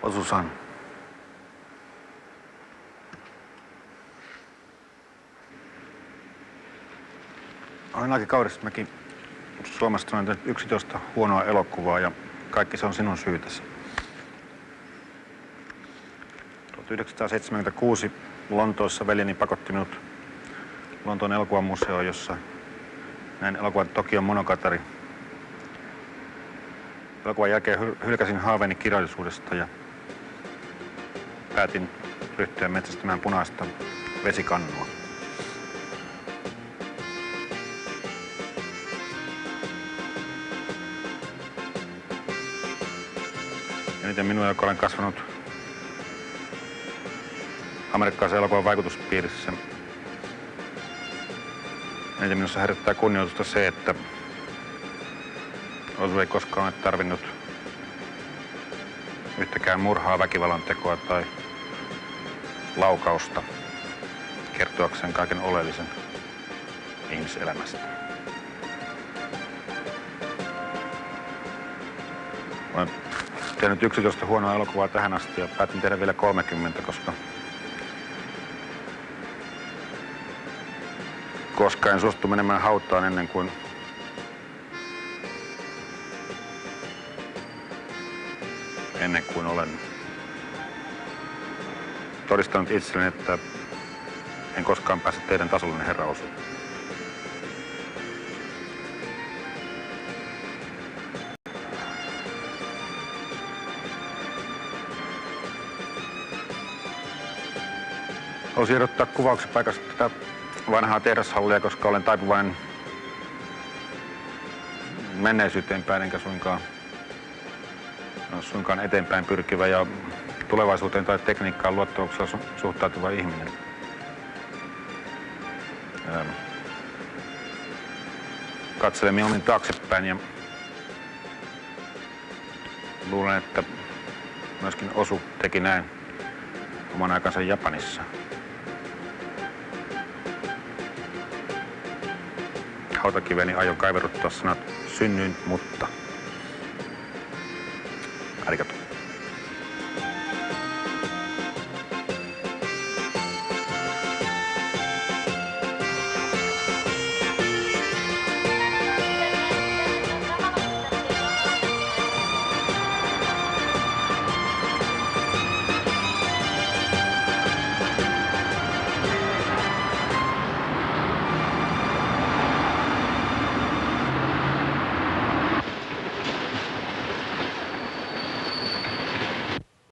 Osusan. Olen Aki Kaurismäki. Suomesta on 11 huonoa elokuvaa ja kaikki se on sinun syytäsi. 1976 Lontoossa veljeni pakotti minut Lontoon elokuvamuseoon, jossa näin elokuvan Tokion Monogatari. Elokuvan jälkeen hylkäsin haaveeni kirjallisuudesta ja päätin ryhtyä metsästämään punaista vesikannua. Eniten minua, joka olen kasvanut amerikkalaisen elokuvan vaikutuspiirissä. Eniten minussa herättää kunnioitusta se, että Osu ei koskaan ole tarvinnut yhtäkään murhaa, väkivallan tekoa tai laukausta kertoakseen kaiken oleellisen ihmiselämästä. Olen tehnyt 11 huonoa elokuvaa tähän asti ja päätin tehdä vielä 30, koska en suostu menemään hautaan ennen kuin olen todistanut itselleni, että en koskaan pääse teidän tasollinen herra Osu. Haluaisin ehdottaa kuvauksen paikasta tätä vanhaa tehdashallia, koska olen taipuvainen menneisyyteen päin, enkä suinkaan eteenpäin pyrkivä ja tulevaisuuteen tai tekniikkaan luottamuksella suhtautuva ihminen. Katselen mieluummin taaksepäin ja luulen, että myöskin Osu teki näin oman aikansa Japanissa. Hautakiveni aion kaiveruttaa sanat synnyin, mutta. Arigato.